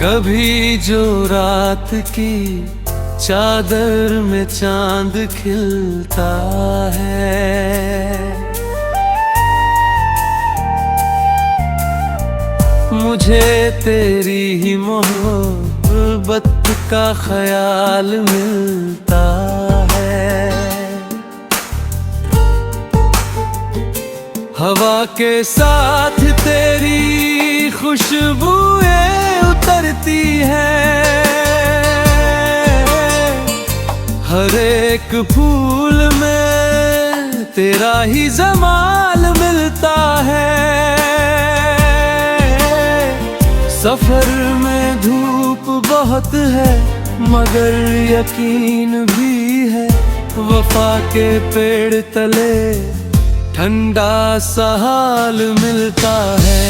कभी जो रात की चादर में चांद खिलता है, मुझे तेरी ही मोहब्बत का ख्याल मिलता है। हवा के साथ तेरी खुशबुएं उतरती हैं, हर एक फूल में तेरा ही जमाल मिलता है। सफर में धूप बहुत है मगर यकीन भी है, वफा के पेड़ तले ठंडा सा हाल मिलता है।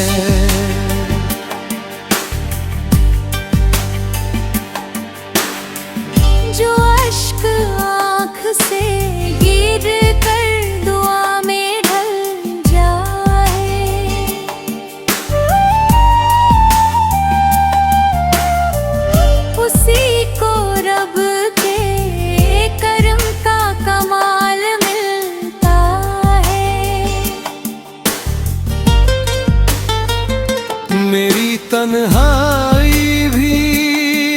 जो अश्क आँख से गिर कर दुआ में ढल जाए, उसी को रब के करम का कमाल मिलता है। मेरी तन्हाई भी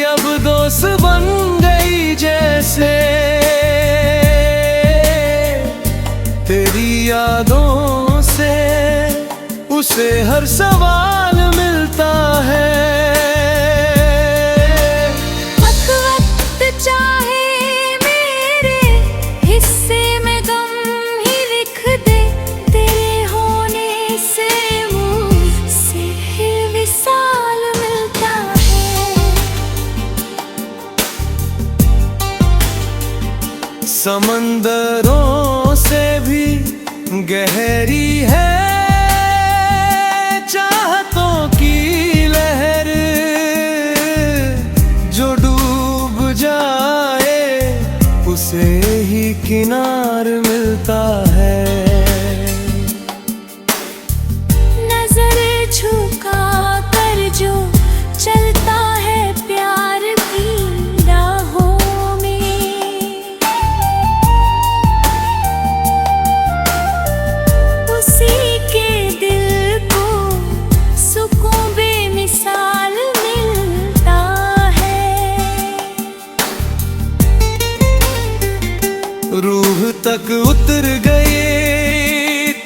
अब दोस्त बन गई जैसे, तेरी यादों से उसे हर सवाल मिलता है। वक्त चाहे मेरे हिस्से में गम ही लिख दे, तेरे होने से मुझसे ही विसाल मिलता है। समंदरों से भी गहरी है चाहतों की लहर, जो डूब जाए उसे ही किनार मिलता है। नजर झुका कर जो चलता है प्यार की राहों में, उसी के दिल को सुकून बेमिसाल मिलता है। रूह तक उतर गए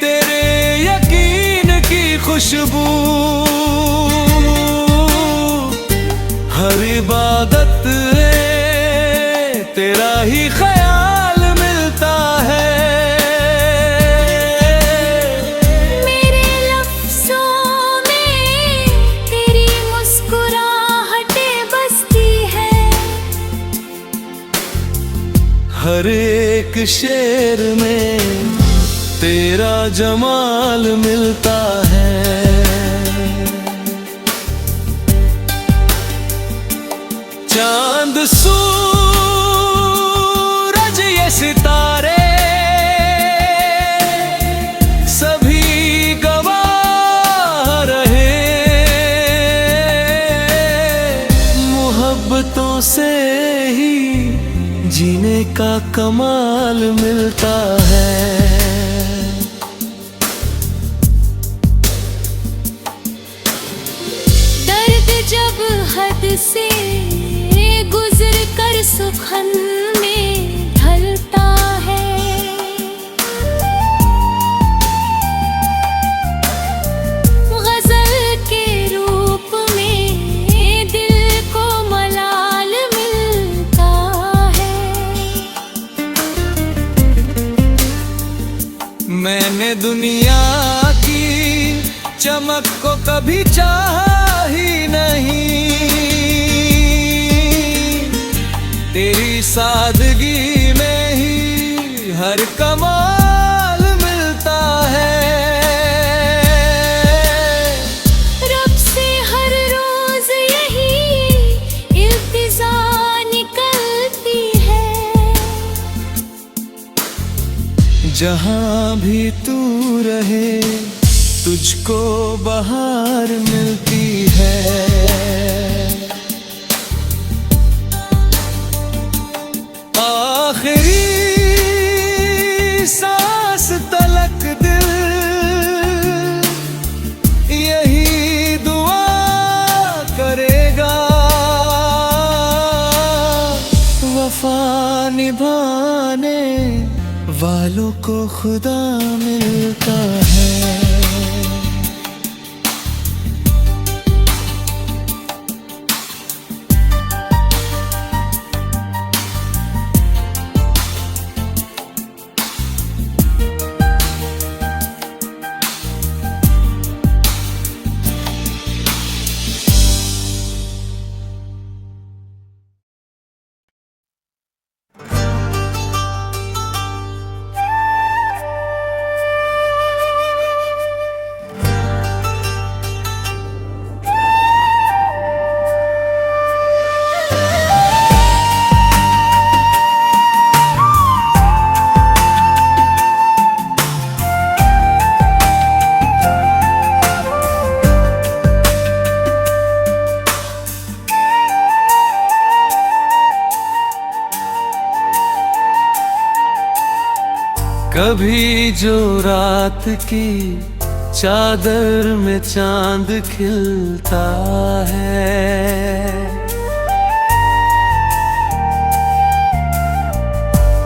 तेरे यकीन की खुशबू, हर इबादत में तेरा ही ख्याल मिलता है। मेरे लफ्ज़ों में तेरी मुस्कुराहटें बसती है, हर एक शेर में तेरा जमाल मिलता है। चांद सूरज ये सितारे सभी गवाह रहे, मोहब्बतों से ही जीने का कमाल मिलता है। दर्द जब हद से गुजर कर सुखन में ढलता है, गजल के रूप में दिल को मलाल मिलता है। मैंने दुनिया की चमक को कभी चाहा ही नहीं, तेरी सादगी में ही हर कमाल मिलता है। रब से हर रोज यही इल्तिजा निकलती है, जहाँ भी तू रहे तुझको बहार मिलती है। वफा निभाने वालों को खुदा मिलता है। कभी जो रात की चादर में चांद खिलता है,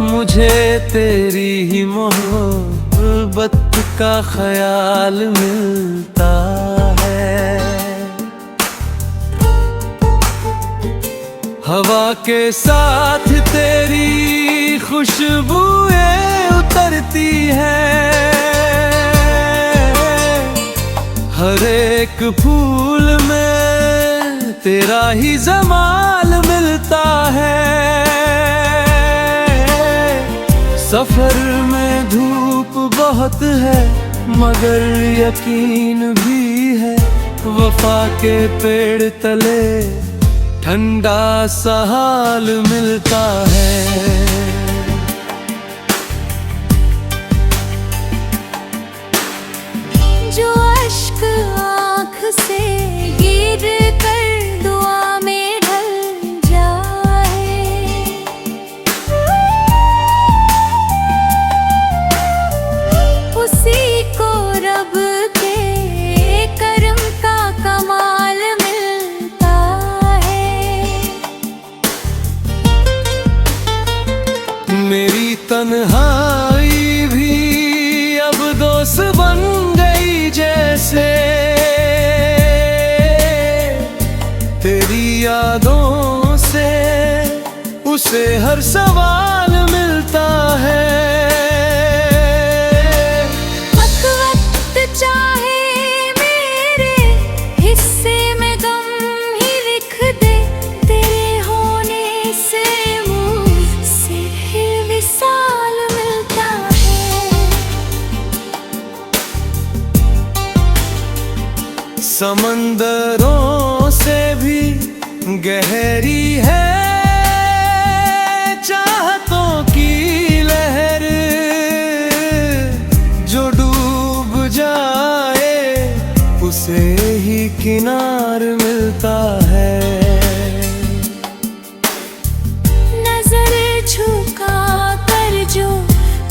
मुझे तेरी ही मोहब्बत का ख्याल मिलता है। हवा के साथ तेरी खुशबुएं उतरती है, हर एक फूल में तेरा ही जमाल मिलता है। सफर में धूप बहुत है मगर यकीन भी है, वफा के पेड़ तले ठंडा सा हाल मिलता है। जो अश्क आँख से गिर कर दुआ में ढल जाए, उसी को रब के करम का कमाल मिलता है। मेरी तन्हाई भी अब दोस्त बन गई जैसे, तेरी यादों से उसे हर सवाल मिलता है। वक्त चाहे मेरे हिस्से में गम ही लिख दे, तेरे होने से मुझसे फिर विसाल मिलता है। समंदरों से भी गहरी है चाहतों की लहर, जो डूब जाए उसे ही किनार मिलता है। नजर झुका कर जो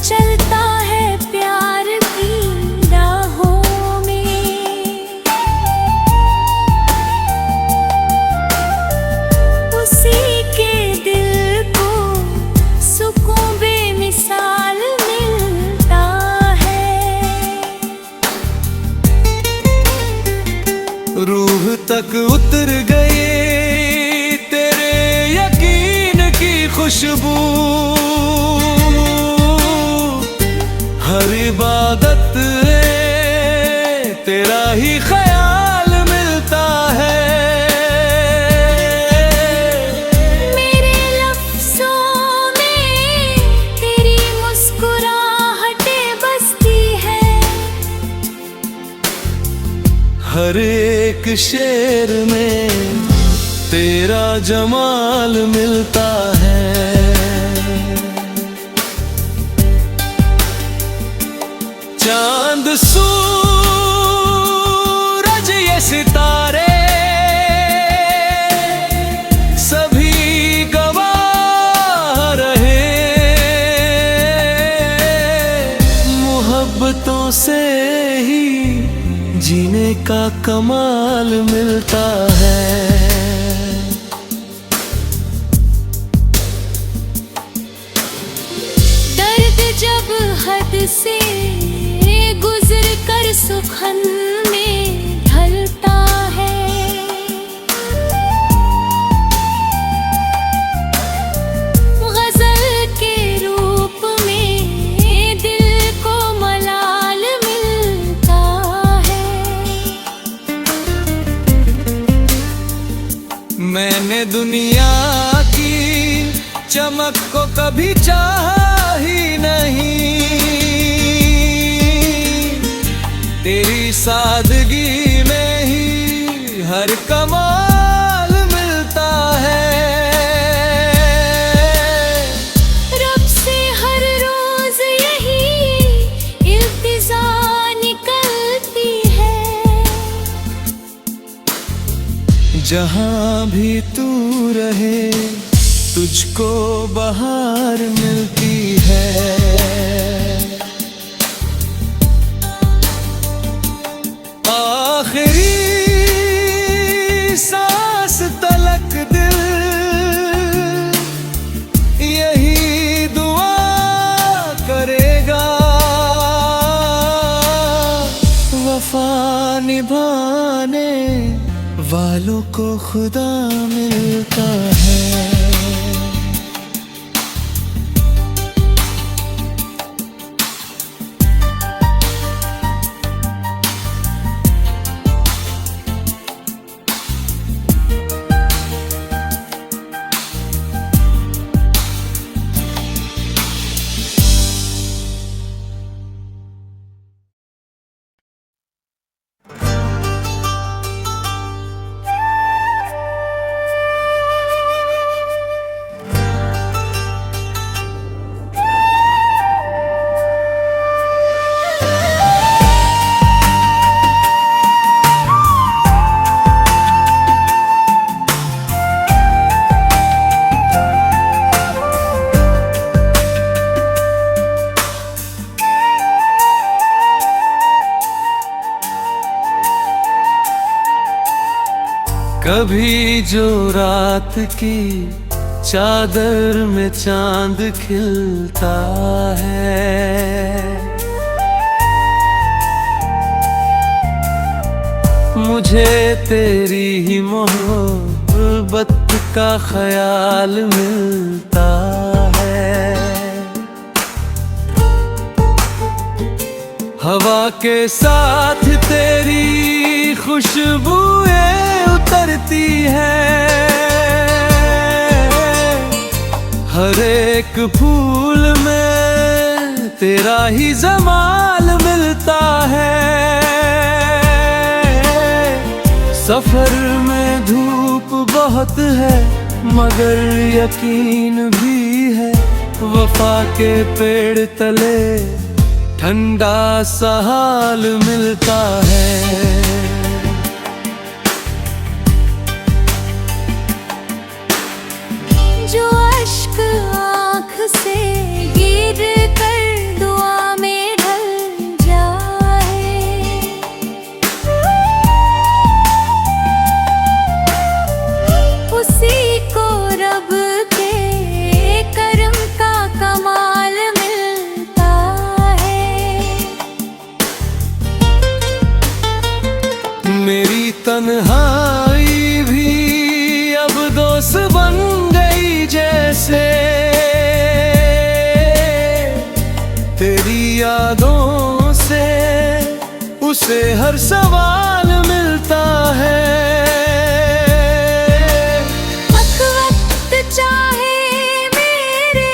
चलता है प्यार की राहों में, उसी के दिल को सुकून बेमिसाल मिलता है। रूह तक उतर गए तेरे यकीन की खुशबू, हर इबादत में तेरा ही ख्याल मिलता है। मेरे लफ्ज़ों में तेरी मुस्कुराहटें बसती है, हर एक शेर में तेरा जमाल मिलता है। चांद सूरज ये सितारे सभी गवाह रहे, मोहब्बतों से ही जीने का कमाल मिलता है। से गुजर कर सुखन में ढलता है। गजल के रूप में दिल को मलाल मिलता है। मैंने दुनिया की चमक को कभी चाहा ही नहीं, तेरी सादगी में ही हर कमाल मिलता है। रब से हर रोज यही इल्तिजा निकलती है। जहाँ भी तू रहे तुझको बहार मिलती है। आखिरी सांस तलक दिल यही दुआ करेगा, वफा निभाने वालों को खुदा मिलता है। कभी जो रात की चादर में चांद खिलता है, मुझे तेरी ही मोहब्बत का ख्याल मिलता है। हवा के साथ तेरी खुशबुएं उतरती है, हर एक फूल में तेरा ही जमाल मिलता है। सफर में धूप बहुत है मगर यकीन भी है, वफा के पेड़ तले ठंडा सा हाल मिलता है। जो अश्क आँख से गिर कर दुआ में ढल जाए, उसी को रब के करम का कमाल मिलता है। मेरी तन्हाई भी अब दोस्त बन गई जैसे, तेरी यादों से उसे हर सवाल मिलता है। वक्त चाहे मेरे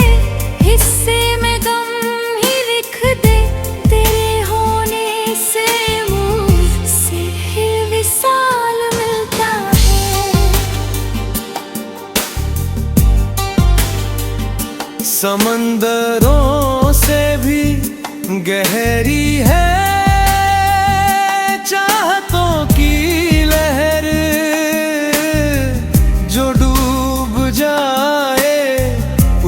हिस्से में गम ही लिख दे, तेरे होने से मुझसे विसाल मिलता है। समंदरों से भी गहरी है चाहतों की लहर, जो डूब जाए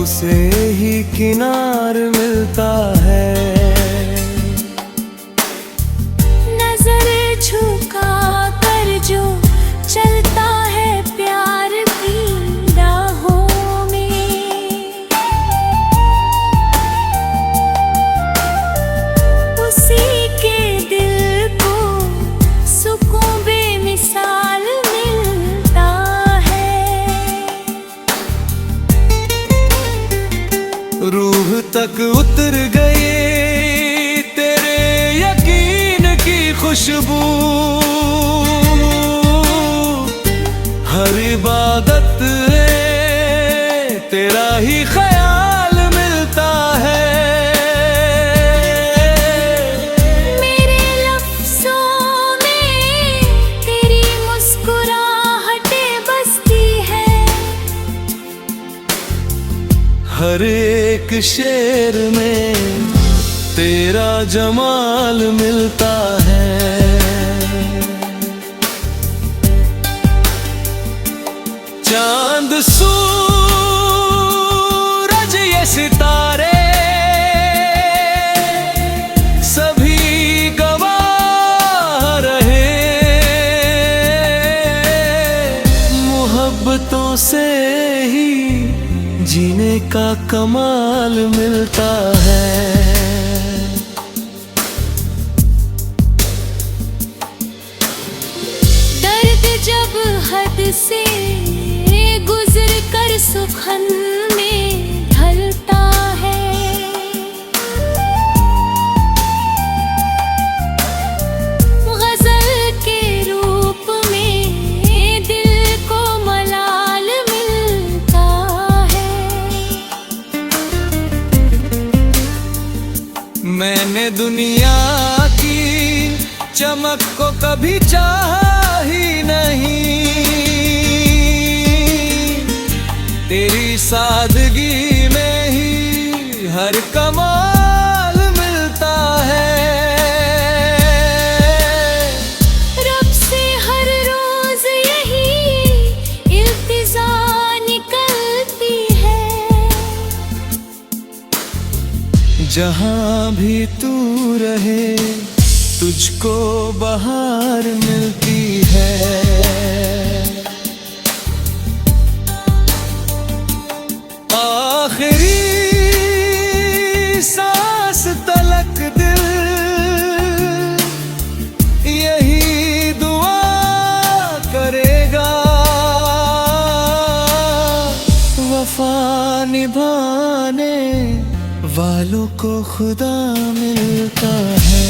उसे ही किनार मिलता है। नजर झुका कर जो चलता है प्यार की राहों में, हर इबादत में तेरा ही ख्याल मिलता है। मेरे लफ्ज़ों में तेरी मुस्कुराहटें बसती है। हर एक शेर में तेरा जमाल मिलता है। चांद सूरज ये सितारे सभी गवाह रहे। मोहब्बतों से ही जीने का कमाल मिलता है। दर्द जब हद से गुजर कर सुखन में ढलता है। गजल के रूप में दिल को मलाल मिलता है। मैंने दुनिया की चमक को कभी चाहा ही नहीं। तेरी सादगी में ही हर कमाल मिलता है। रब से हर रोज यही इल्तिजा निकलती है। जहाँ भी तू रहे तुझको बहार मिलती है। आखिरी सांस तलक दिल यही दुआ करेगा। वफा निभाने वालों को खुदा मिलता है।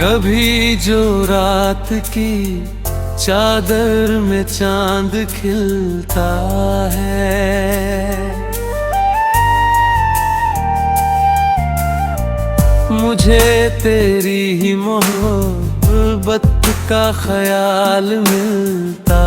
कभी जो रात की चादर में चांद खिलता है, मुझे तेरी ही मोहब्बत का ख्याल मिलता